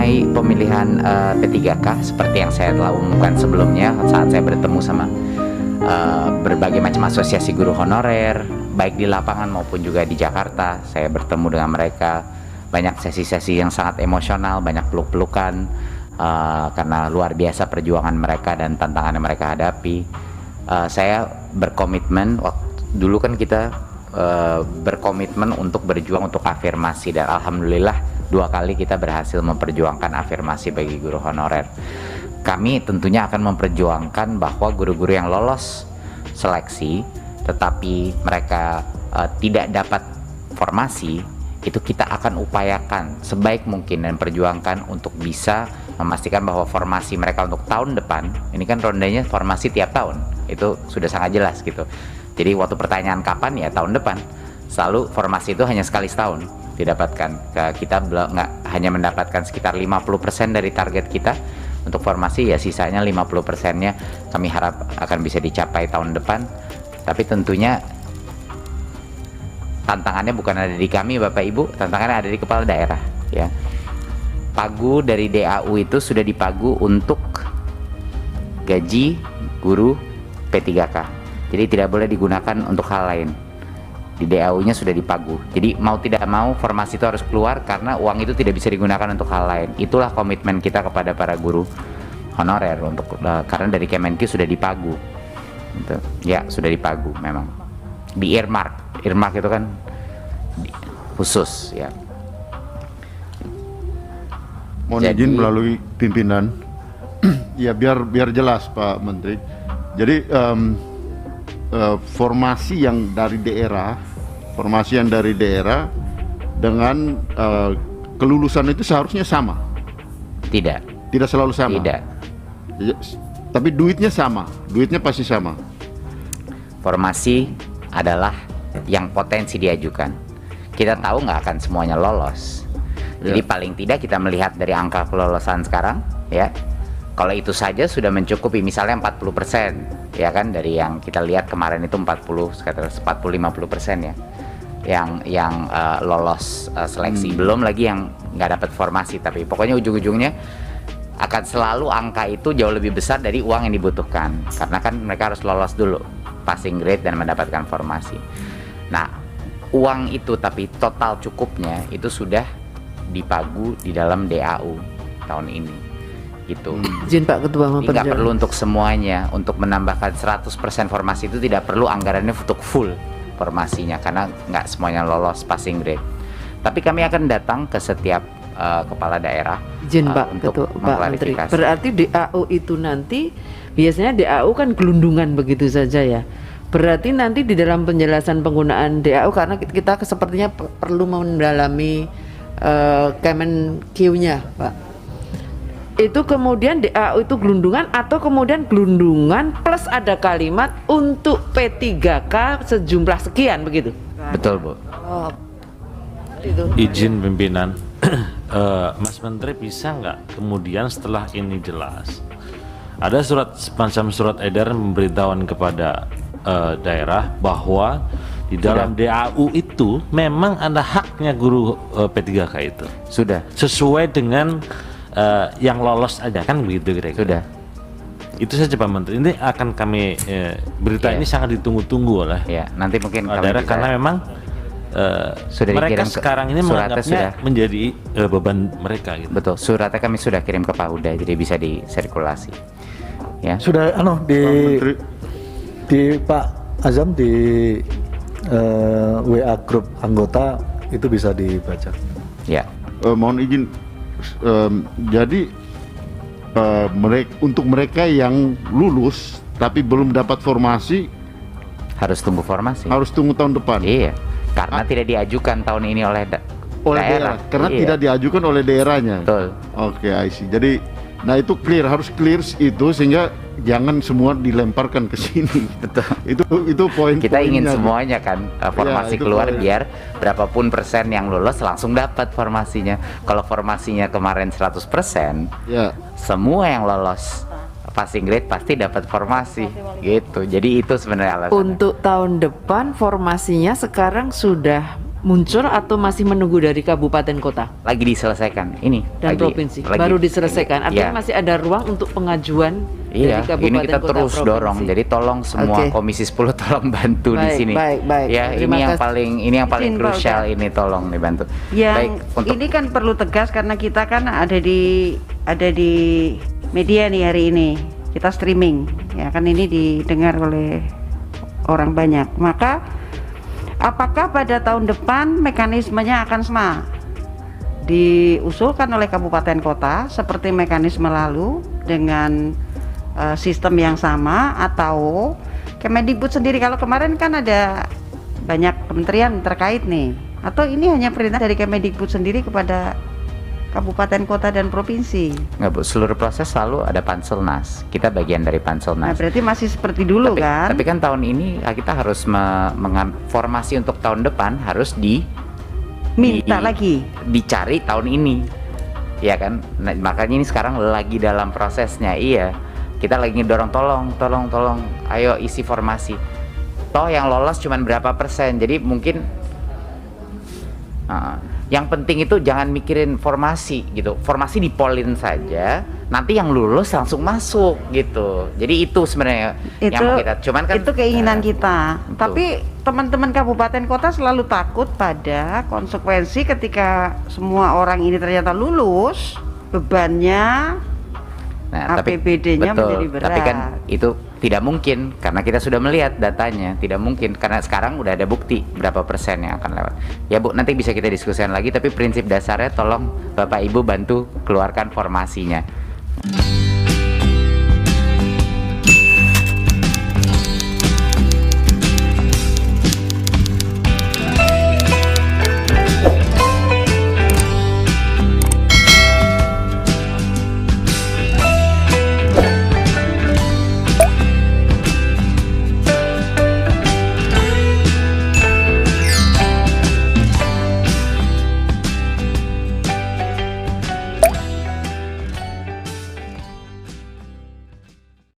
mengenai pemilihan P3K seperti yang saya telah umumkan sebelumnya saat saya bertemu sama berbagai macam asosiasi guru honorer, baik di lapangan maupun juga di Jakarta. Saya bertemu dengan mereka, banyak sesi-sesi yang sangat emosional, banyak peluk-pelukan karena luar biasa perjuangan mereka dan tantangan yang mereka hadapi. Saya berkomitmen, dulu kan kita berkomitmen untuk berjuang untuk afirmasi, dan alhamdulillah 2 kali kita berhasil memperjuangkan afirmasi bagi guru honorer. Kami tentunya akan memperjuangkan bahwa guru-guru yang lolos seleksi tetapi mereka tidak dapat formasi, itu kita akan upayakan sebaik mungkin dan perjuangkan untuk bisa memastikan bahwa formasi mereka untuk tahun depan, ini kan rondenya formasi tiap tahun, itu sudah sangat jelas gitu. Jadi waktu pertanyaan kapan, ya tahun depan. Selalu formasi itu hanya sekali setahun didapatkan. Kita nggak hanya mendapatkan sekitar 50% dari target kita untuk formasi, ya sisanya 50%-nya kami harap akan bisa dicapai tahun depan. Tapi tentunya tantangannya bukan ada di kami Bapak Ibu, tantangannya ada di kepala daerah ya. Pagu dari DAU itu sudah dipagu untuk gaji guru P3K. Jadi tidak boleh digunakan untuk hal lain. Di DAU-nya sudah dipagu. Jadi mau tidak mau formasi itu harus keluar karena uang itu tidak bisa digunakan untuk hal lain. Itulah komitmen kita kepada para guru honorer untuk karena dari Kemenkyu sudah dipagu. Gitu. Ya, sudah dipagu memang. Di earmark. Earmark itu kan khusus ya. Mohon izin melalui pimpinan. Ya biar jelas Pak Menteri. Jadi formasi yang dari daerah dengan kelulusan itu seharusnya sama. Tidak selalu sama. Tidak. Tapi duitnya sama, duitnya pasti sama. Formasi adalah yang potensi diajukan. Kita tahu nggak akan semuanya lolos. Jadi paling tidak kita melihat dari angka kelolosan sekarang ya. Kalau itu saja sudah mencukupi, misalnya 40% ya kan, dari yang kita lihat kemarin itu 40-50% ya yang lolos seleksi. Belum lagi yang nggak dapat formasi, tapi pokoknya ujung-ujungnya akan selalu angka itu jauh lebih besar dari uang yang dibutuhkan, karena kan mereka harus lolos dulu passing grade dan mendapatkan formasi. Nah, uang itu tapi total cukupnya itu sudah dipagu di dalam DAU tahun ini gitu. Izin Pak Ketua memperjelas. Nggak perlu untuk semuanya, untuk menambahkan 100% formasi itu tidak perlu anggarannya untuk full formasinya karena nggak semuanya lolos passing grade. Tapi kami akan datang ke setiap kepala daerah. Izin Pak Ketua, Pak Menteri. Berarti DAU itu nanti biasanya DAU kan gelundungan begitu saja ya. Berarti nanti di dalam penjelasan penggunaan DAU, karena kita sepertinya perlu mendalami Kemenkyu-nya Pak. Itu kemudian DAU itu gelundungan atau kemudian gelundungan plus ada kalimat untuk P3K sejumlah sekian begitu? Betul Bu. Oh, itu. Izin pimpinan, Mas Menteri bisa nggak kemudian setelah ini jelas ada semacam surat edaran memberitahuan kepada daerah bahwa di dalam DAU itu memang ada haknya guru P3K itu. Sudah. Sesuai dengan yang lolos aja kan begitu kira-kira. Sudah. Itu saja Pak Menteri. Ini akan kami berita ini sangat ditunggu-tunggu oleh nanti mungkin daerah karena memang sudah mereka dikirim sekarang ini menganggapnya menjadi beban mereka gitu. Betul. Suratnya kami sudah kirim ke Pak Huda, jadi bisa disirkulasi. Ya. Sudah di Pak Azam di WA grup anggota itu bisa dibaca. Ya. Mohon izin. Jadi untuk mereka yang lulus tapi belum dapat formasi harus tunggu formasi. Harus tunggu tahun depan. Iya. Karena tidak diajukan tahun ini oleh daerah. Karena tidak diajukan oleh daerahnya. Betul. Oke, I see. Jadi, nah itu harus clear itu sehingga jangan semua dilemparkan ke sini. Betul. Itu poin. Kita ingin semuanya kan formasi keluar biar berapapun persen yang lulus langsung dapat formasinya. Kalau formasinya kemarin 100%, semua yang lolos passing grade pasti dapat formasi gitu. Jadi itu sebenarnya alasannya. Untuk tahun depan formasinya sekarang sudah muncul atau masih menunggu dari kabupaten kota Lagi diselesaikan ini dan provinsi? Baru diselesaikan. Artinya masih ada ruang untuk pengajuan dari Iya, kabupaten ini kita kota terus provinsi. dorong. Jadi tolong semua Oke. Komisi 10 tolong bantu di Baik, sini. baik. Ya, Terima ini yang kasih. paling Izin, Pak krusial Uda. ini tolong dibantu. Yang Baik, untuk ini kan perlu tegas karena kita kan ada di media nih hari ini. Kita streaming, ya kan ini didengar oleh orang banyak. Maka apakah pada tahun depan mekanismenya akan sama? Diusulkan oleh kabupaten kota seperti mekanisme lalu dengan sistem yang sama, atau Kemendikbud sendiri? Kalau kemarin kan ada banyak kementerian terkait nih, atau ini hanya perintah dari Kemendikbud sendiri kepada kabupaten kota dan provinsi? nggak Bu, seluruh proses selalu ada Panselnas. Kita bagian dari Nah, Panselnas. berarti masih seperti dulu kan? Tapi kan tahun ini kita harus formasi untuk tahun depan harus Minta lagi. dicari tahun ini, ya kan? Nah, makanya ini sekarang lagi dalam prosesnya. Iya, kita lagi ngedorong, tolong, ayo isi formasi. Toh yang lolos cuman berapa persen, jadi mungkin yang penting itu jangan mikirin formasi gitu. Formasi dipolin saja, nanti yang lulus langsung masuk gitu. Jadi itu sebenarnya yang mau kita. Cuman kan itu keinginan kita. betul. Tapi teman-teman kabupaten kota selalu takut pada konsekuensi ketika semua orang ini ternyata lulus, bebannya APBD-nya menjadi berat. Tapi kan itu tidak mungkin karena kita sudah melihat datanya, tidak mungkin karena sekarang udah ada bukti berapa persen yang akan lewat. Ya Bu, nanti bisa kita diskusikan lagi, tapi prinsip dasarnya tolong Bapak Ibu bantu keluarkan formasinya.